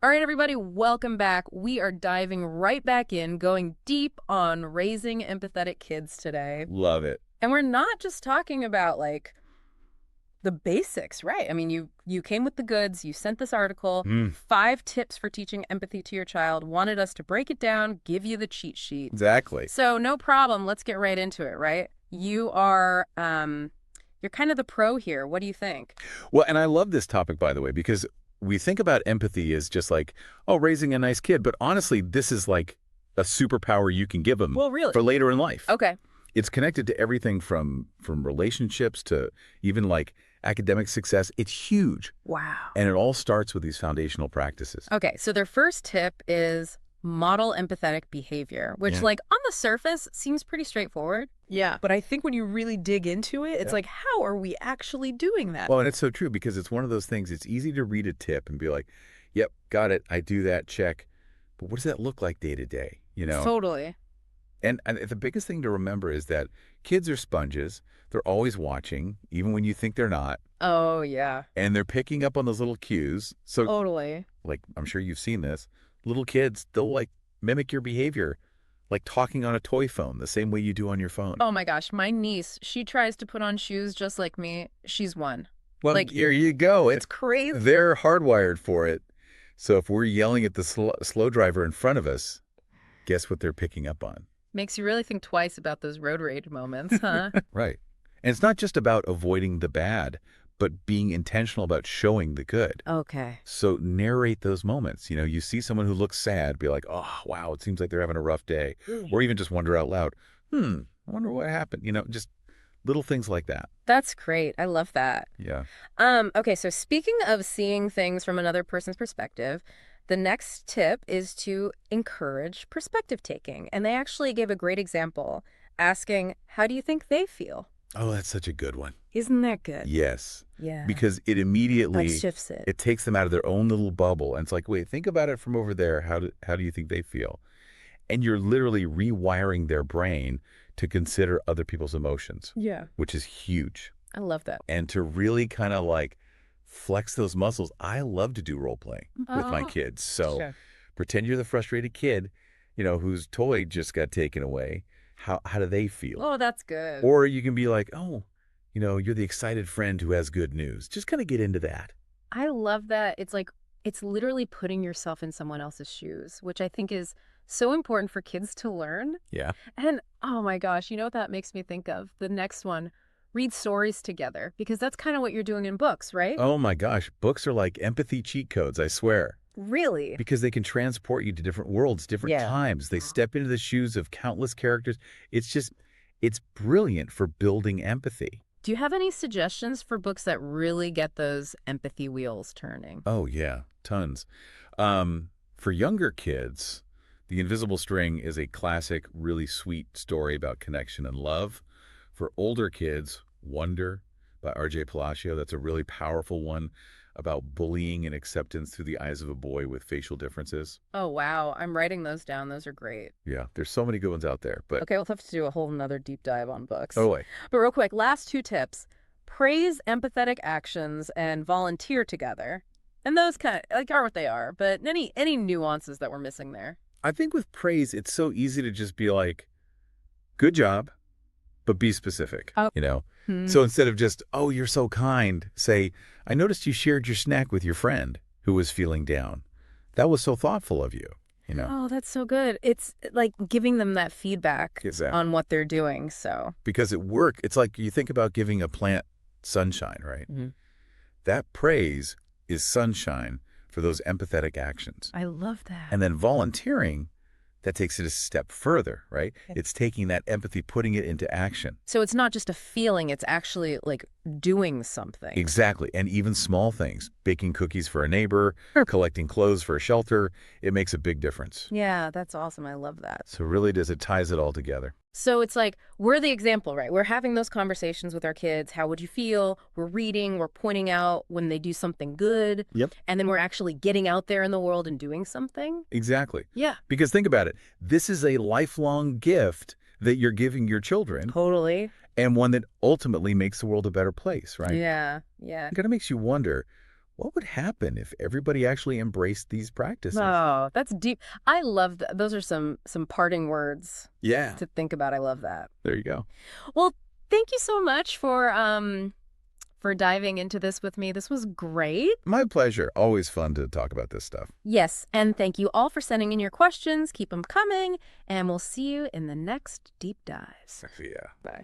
All right, everybody, welcome back. We are diving right back in, going deep on raising empathetic kids today. Love it. And we're not just talking about like the basics, right? I mean, you came with the goods, you sent this article, 5 tips for teaching empathy to your child, wanted us to break it down, give you the cheat sheet. Exactly. So no problem, let's get right into it, right? You are you're kind of the pro here. What do you think? Well, and I love this topic, by the way, because we think about empathy as just like, oh, raising a nice kid. But honestly, this is like a superpower you can give them Well, really? for later in life. Okay. It's connected to everything from relationships to even like academic success. It's huge. Wow. And it all starts with these foundational practices. Okay, so their first tip is model empathetic behavior, which Yeah. like on the surface seems pretty straightforward. Yeah, but I think when you really dig into it, it's Yeah. like, how are we actually doing that? Well, and it's so true because it's one of those things. It's easy to read a tip and be like, yep, got it. I do that. Check. But what does that look like day to day? You know? Totally. And the biggest thing to remember is that kids are sponges. They're always watching, even when you think they're not. Oh, yeah. And they're picking up on those little cues. So, Totally. like, I'm sure you've seen this. Little kids, they'll, like, mimic your behavior, like talking on a toy phone, the same way you do on your phone. Oh my gosh, my niece, she tries to put on shoes just like me. She's 1. Well, like- here you go. It's crazy. They're hardwired for it. So if we're yelling at the slow driver in front of us, guess what they're picking up on? Makes you really think twice about those road rage moments, huh? Right. And it's not just about avoiding the bad, but being intentional about showing the good. Okay. So narrate those moments. You know, you see someone who looks sad, be like, oh, wow, it seems like they're having a rough day. Or even just wonder out loud, I wonder what happened. You know, just little things like that. That's great. I love that. Yeah. Okay, so speaking of seeing things from another person's perspective, the next tip is to encourage perspective taking. And they actually gave a great example, asking, how do you think they feel? Oh, that's such a good one. Isn't that good? Yes. Yeah. Because it immediately, That shifts it. it takes them out of their own little bubble. And it's like, wait, think about it from over there. How do you think they feel? And you're literally rewiring their brain to consider other people's emotions, Yeah. which is huge. I love that. And to really kind of like flex those muscles. I love to do role playing with my kids. So Sure. pretend you're the frustrated kid, you know, whose toy just got taken away. How do they feel? Oh, that's good. Or you can be like, oh, you know, you're the excited friend who has good news. Just kind of get into that. I love that. It's like, it's literally putting yourself in someone else's shoes, which I think is so important for kids to learn. Yeah. And oh my gosh, you know what that makes me think of? The next one, read stories together, because that's kind of what you're doing in books, right? Oh my gosh. Books are like empathy cheat codes, I swear. Really? Because they can transport you to different worlds, different Yeah. times. They step into the shoes of countless characters. It's brilliant for building empathy. Do you have any suggestions for books that really get those empathy wheels turning? Oh, yeah, tons. For younger kids, The Invisible String is a classic, really sweet story about connection and love. For older kids, Wonder by R.J. Palacio, that's a really powerful one about bullying and acceptance through the eyes of a boy with facial differences. Oh, wow. I'm writing those down. Those are great. Yeah, there's so many good ones out there. But Okay, we'll have to do a whole nother deep dive on books. totally. But real quick, last 2 tips. Praise empathetic actions and volunteer together. And those kind of like are what they are, but any nuances that we're missing there? I think with praise, it's so easy to just be like, good job, but be specific, Oh. you know? So instead of just, oh, you're so kind, say, I noticed you shared your snack with your friend who was feeling down. That was so thoughtful of you, you know? Oh, that's so good. It's like giving them that feedback Exactly. on what they're doing. So Because at work, it's like you think about giving a plant sunshine, right? Mhm. That praise is sunshine for those empathetic actions. I love that. And then volunteering, that takes it a step further, right? It's taking that empathy, putting it into action. So it's not just a feeling, it's actually like doing something. Exactly. And even small things, baking cookies for a neighbor, Sure. collecting clothes for a shelter, it makes a big difference. Yeah, that's awesome. I love that. So really it ties it all together. So it's like, we're the example, right? We're having those conversations with our kids. How would you feel? We're reading, we're pointing out when they do something good. Yep. And then we're actually getting out there in the world and doing something. Exactly. Yeah. Because think about it. This is a lifelong gift that you're giving your children Totally. and one that ultimately makes the world a better place, right? Yeah. Yeah. It kind of makes you wonder, what would happen if everybody actually embraced these practices? Oh, that's deep. I love that. Those are some parting words Yeah, to think about. I love that. there you go. Well, thank you so much for diving into this with me. This was great. My pleasure. Always fun to talk about this stuff. Yes, and thank you all for sending in your questions. Keep them coming, and we'll see you in the next deep dives. Yeah. Bye.